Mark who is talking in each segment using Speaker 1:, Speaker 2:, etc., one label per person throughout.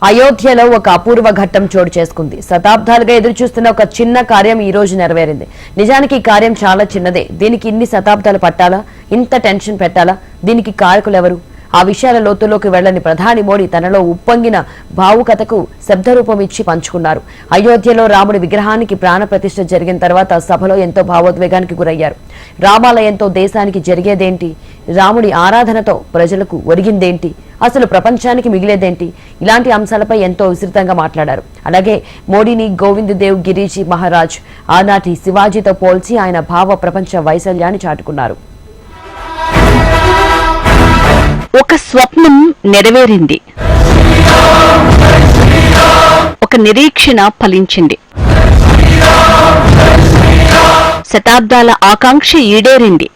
Speaker 1: అయోధ్యలో ఒక అపూర్వ ఘట్టం చోటు చేసుకుంది. శతాబ్దాలుగా ఎదురుచూస్తున్న ఒక చిన్న కార్యం ఈ రోజు నెరవేరింది. నిజానికి ఈ కార్యం చాలా చిన్నదే. దీనికి ఇన్ని శతాబ్దాలు పట్టాలా? ఇంత టెన్షన్ పెట్టాలా? దీనికి కారకులెవరు? ఆ విషయాల లోతుల్లోకి వెళ్లని ప్రధాని మోడీ తనలో ఉప్పొంగిన భావుకథకు శబ్దరూపం ఇచ్చి పంచుకున్నారు. అయోధ్యలో రాముడి విగ్రహానికి ప్రాణ ప్రతిష్ఠ జరిగిన తర్వాత సభలో ఎంతో భావోద్వేగానికి గురయ్యారు. రామాలయంతో దేశానికి జరిగేదేంటి? రాముడి ఆరాధనతో ప్రజలకు ఒరిగిందేంటి? అసలు ప్రపంచానికి మిగిలేదేంటి? ఇలాంటి అంశాలపై ఎంతో విస్తృతంగా మాట్లాడారు. అలాగే మోడీని గోవింద్ దేవ్ గిరిజీ మహారాజ్ ఆనాటి శివాజీతో పోల్చి ఆయన భావ ప్రపంచ వైశల్యాన్ని చాటుకున్నారు.
Speaker 2: ఒక స్వప్నం నెరవేరింది, ఒక నిరీక్షణ ఫలించింది, శతాబ్దాల ఆకాంక్ష ఈడేరింది.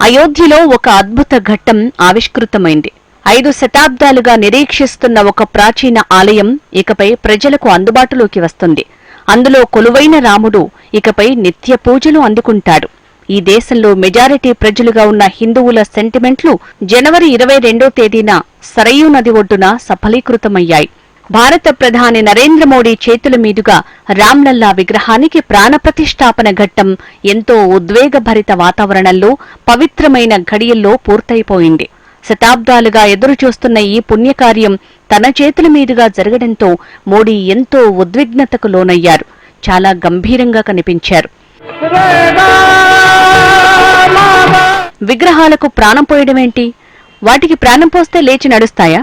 Speaker 2: అయోధ్యలో ఒక అద్భుత ఘట్టం ఆవిష్కృతమైంది. 5 శతాబ్దాలుగా నిరీక్షిస్తున్న ఒక ప్రాచీన ఆలయం ఇకపై ప్రజలకు అందుబాటులోకి వస్తుంది. అందులో కొలువైన రాముడు ఇకపై నిత్య పూజలు అందుకుంటాడు. ఈ దేశంలో మెజారిటీ ప్రజలుగా ఉన్న హిందువుల సెంటిమెంట్లు జనవరి 22వ తేదీన సరయూ నది ఒడ్డున సఫలీకృతమయ్యాయి. భారత ప్రధాని నరేంద్ర మోడీ చేతుల మీదుగా రామ్లల్లా విగ్రహానికి ప్రాణప్రతిష్ఠాపన ఘట్టం ఎంతో ఉద్వేగభరిత వాతావరణంలో పవిత్రమైన ఘడియల్లో పూర్తయిపోయింది. శతాబ్దాలుగా ఎదురుచూస్తున్న ఈ పుణ్యకార్యం తన చేతుల మీదుగా జరగడంతో మోడీ ఎంతో ఉద్విగ్నతకు లోనయ్యారు. చాలా గంభీరంగా కనిపించారు. విగ్రహాలకు ప్రాణం పోయడమేంటి? వాటికి ప్రాణం పోస్తే లేచి నడుస్తాయా?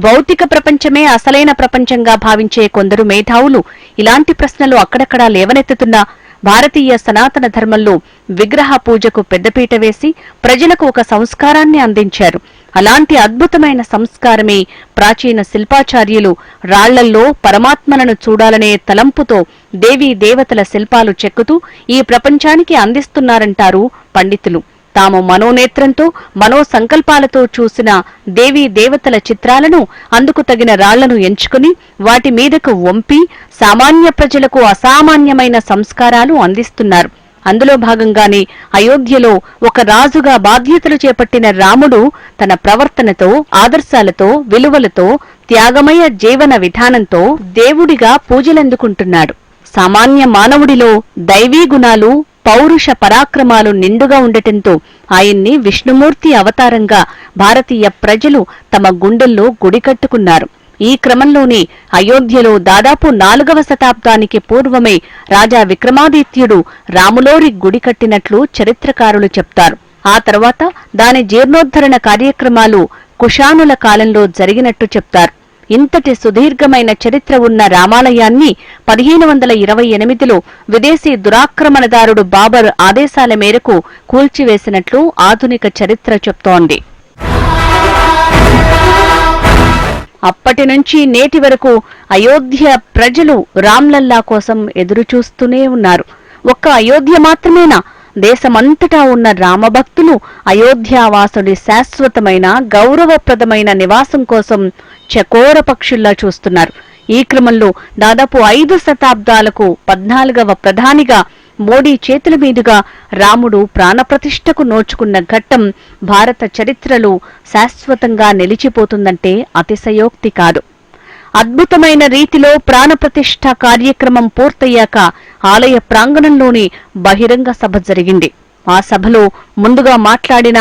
Speaker 2: భౌతిక ప్రపంచమే అసలైన ప్రపంచంగా భావించే కొందరు మేధావులు ఇలాంటి ప్రశ్నలు అక్కడక్కడా లేవనెత్తుతున్నా భారతీయ సనాతన ధర్మంలో విగ్రహ పూజకు పెద్దపీట వేసి ప్రజలకు ఒక సంస్కారాన్ని అందించారు. అలాంటి అద్భుతమైన సంస్కారమే ప్రాచీన శిల్పాచార్యులు రాళ్లల్లో పరమాత్మలను చూడాలనే తలంపుతో దేవీ దేవతల శిల్పాలు చెక్కుతూ ఈ ప్రపంచానికి అందిస్తున్నారంటారు పండితులు. తాము మనోనేత్రంతో మనో సంకల్పాలతో చూసిన దేవీ దేవతల చిత్రాలను అందుకు తగిన రాళ్లను ఎంచుకుని వాటి మీదకు వంపి సామాన్య ప్రజలకు అసామాన్యమైన సంస్కారాలు అందిస్తున్నారు. అందులో భాగంగానే అయోధ్యలో ఒక రాజుగా బాధ్యతలు చేపట్టిన రాముడు తన ప్రవర్తనతో, ఆదర్శాలతో, విలువలతో, త్యాగమయ జీవన విధానంతో దేవుడిగా పూజలందుకుంటున్నాడు. సామాన్య మానవుడిలో దైవీ గుణాలు, పౌరుష పరాక్రమాలు నిండుగా ఉండటంతో ఆయన్ని విష్ణుమూర్తి అవతారంగా భారతీయ ప్రజలు తమ గుండెల్లో గుడి కట్టుకున్నారు. ఈ క్రమంలోనే అయోధ్యలో దాదాపు 4వ శతాబ్దానికి పూర్వమే రాజా విక్రమాదిత్యుడు రాములోరి గుడి కట్టినట్లు చరిత్రకారులు చెప్తారు. ఆ తర్వాత దాని జీర్ణోద్ధరణ కార్యక్రమాలు కుషానుల కాలంలో జరిగినట్టు చెప్తారు. ఇంతటి సుదీర్ఘమైన చరిత్ర ఉన్న రామాలయాన్ని 1528లో విదేశీ దురాక్రమణదారుడు బాబర్ ఆదేశాల మేరకు కూల్చివేసినట్లు ఆధునిక చరిత్ర చెప్తోంది. అప్పటి నుంచి నేటి వరకు అయోధ్య ప్రజలు రామ్లల్లా కోసం ఎదురుచూస్తూనే ఉన్నారు. ఒక్క అయోధ్య మాత్రమేనా? దేశమంతటా ఉన్న రామభక్తులు అయోధ్యావాసుడి శాశ్వతమైన గౌరవప్రదమైన నివాసం కోసం చకోర పక్షుల్లా చూస్తున్నారు. ఈ క్రమంలో దాదాపు 5 శతాబ్దాలకు 14వ ప్రధానిగా మోడీ చేతుల మీదుగా రాముడు ప్రాణప్రతిష్ఠకు నోచుకున్న ఘట్టం భారత చరిత్రలో శాశ్వతంగా నిలిచిపోతుందంటే అతిశయోక్తి కాదు. అద్భుతమైన రీతిలో ప్రాణప్రతిష్ఠ కార్యక్రమం పూర్తయ్యాక ఆలయ ప్రాంగణంలోని బహిరంగ సభ జరిగింది. ఆ సభలో ముందుగా మాట్లాడిన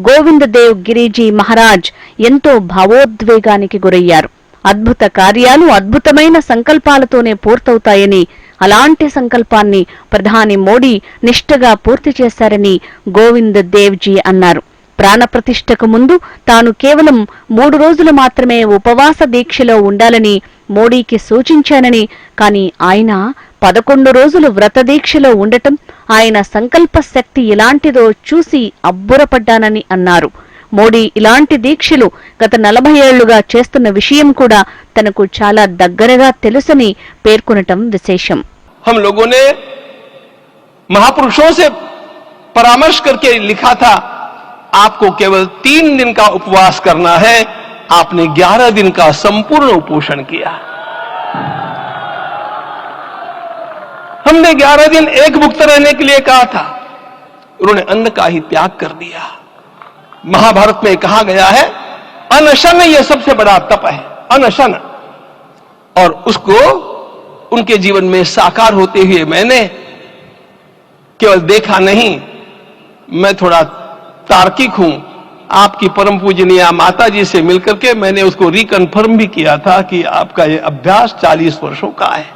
Speaker 2: గోవింద్ దేవ్ గిరిజీ మహారాజ్ ఎంతో భావోద్వేగానికి గురయ్యారు. అద్భుత కార్యాలు అద్భుతమైన సంకల్పాలతోనే పూర్తవుతాయని, అలాంటి సంకల్పాన్ని ప్రధాని మోడీ నిష్ఠగా పూర్తి చేశారని గోవింద్ దేవ్జీ అన్నారు. ప్రాణప్రతిష్ఠకు ముందు తాను కేవలం 3 రోజులు మాత్రమే ఉపవాస దీక్షలో ఉండాలని మోడీకి సూచించానని, కాని ఆయన 11 రోజులు వ్రతదీక్షలో ఉండటం, ఆయన సంకల్ప శక్తి ఎలాంటిదో చూసి అబ్బురపడ్డానని అన్నారు. మోడీ ఇలాంటి దీక్షలు గత 40 ఏళ్లుగా చేస్తున్న విషయం కూడా తనకు చాలా దగ్గరగా తెలుసని పేర్కొనటం విశేషం.
Speaker 3: हम लोगों ने महापुरुषों से परामर्श करके लिखा था, आपको केवल 3 दिन का उपवास करना है. आपने 11 दिन का संपूर्ण उपोषण किया. हमने 11 दिन एक मुक्त रहने के लिए कहा था, उन्होंने अन्न का ही त्याग कर दिया. महाभारत में कहा गया है, अनशन ये सबसे बड़ा तप है, अनशन। और उसको उनके जीवन में साकार होते हुए मैंने केवल देखा नहीं, मैं थोड़ा तार्किक हूं। आपकी परम पूजनीय माता जी से मिलकर के मैंने उसको रिकन्फर्म भी किया था कि आपका ये अभ्यास 40 वर्षों का है।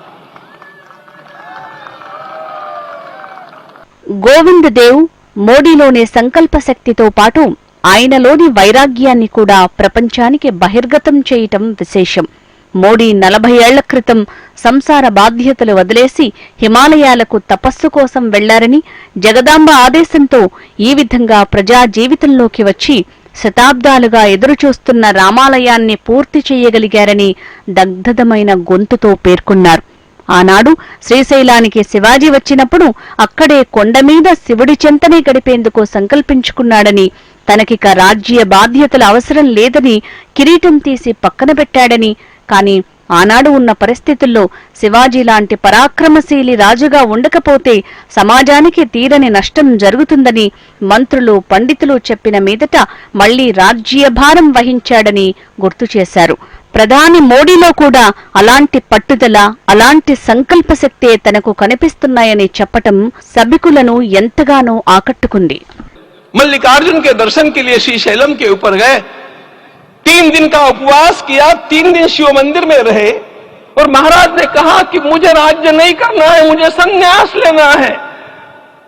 Speaker 2: గోవింద్ దేవ్ మోడీలోని సంకల్ప శక్తితో పాటు ఆయనలోని వైరాగ్యాన్ని కూడా ప్రపంచానికి బహిర్గతం చేయటం విశేషం. మోడీ 40 ఏళ్ల క్రితం సంసార బాధ్యతలు వదిలేసి హిమాలయాలకు తపస్సు కోసం వెళ్లారని, జగదాంబ ఆదేశంతో ఈ విధంగా ప్రజా జీవితంలోకి వచ్చి శతాబ్దాలుగా ఎదురుచూస్తున్న రామాలయాన్ని పూర్తి చేయగలిగారని దగ్ధమైన గొంతుతో పేర్కొన్నారు. ఆనాడు శ్రీశైలానికి శివాజీ వచ్చినప్పుడు అక్కడే కొండమీద శివుడి చెంతనే గడిపేందుకు సంకల్పించుకున్నాడని, తనకిక రాజ్య బాధ్యతల అవసరం లేదని కిరీటం తీసి పక్కన పెట్టాడని, కాని ఆనాడు ఉన్న పరిస్థితుల్లో శివాజీ లాంటి పరాక్రమశీలి రాజుగా ఉండకపోతే సమాజానికి తీరని నష్టం జరుగుతుందని మంత్రులు, పండితులు చెప్పిన మీదట మళ్లీ రాజ్యభారం వహించాడని గుర్తు చేశారు. ప్రధాని మోడీలో కూడా అలాంటి పట్టుదల, అలాంటి సంకల్ప శక్తే తనకు కనిపిస్తున్నాయని చెప్పటం సభికులను ఎంతగానో ఆకట్టుకుంది.
Speaker 3: मल्लिकार्जुन के दर्शन के लिए श्रीशैलम के ऊपर गए, 3 दिन का उपवास किया, 3 दिन शिव मंदिर में रहे और महाराज ने कहा कि मुझे राज्य नहीं करना है, मुझे संन्यास लेना है,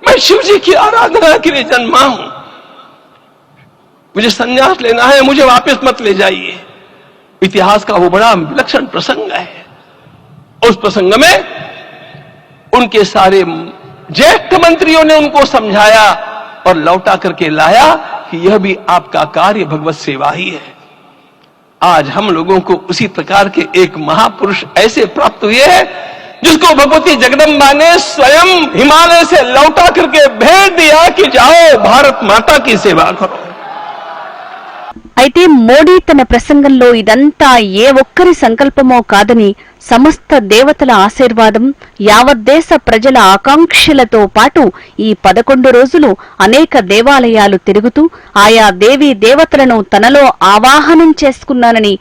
Speaker 3: मैं शिव जी की आराधना के लिए जन्मा हूं, मुझे संन्यास लेना है, मुझे वापस मत ले जाइए। इतिहास का वो बड़ा विलक्षण प्रसंग है। उस प्रसंग में उनके सारे ज्येष्ठ मंत्रियों ने उनको समझाया और लौटा करके लाया कि यह भी आपका कार्य भगवत सेवा ही है। आज हम लोगों को उसी प्रकार के एक महापुरुष ऐसे प्राप्त हुए हैं जिसको भगवती जगदम्बा ने स्वयं हिमालय से लौटा करके भेज दिया कि जाओ भारत माता की सेवा करो।
Speaker 2: అయితే మోడీ తన ప్రసంగంలో ఇదంతా ఏ ఒక్కరి సంకల్పమో కాదని, సమస్త దేవతల ఆశీర్వాదం, యావద్దేశ ప్రజల ఆకాంక్షలతో పాటు ఈ 11 రోజులు అనేక దేవాలయాలు తిరుగుతూ ఆయా దేవీ దేవతలను తనలో ఆవాహనం చేసుకున్నానని,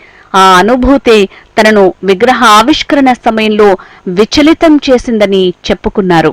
Speaker 2: ఆ అనుభూతే తనను విగ్రహ ఆవిష్కరణ సమయంలో విచలితం చేసిందని చెప్పుకున్నారు.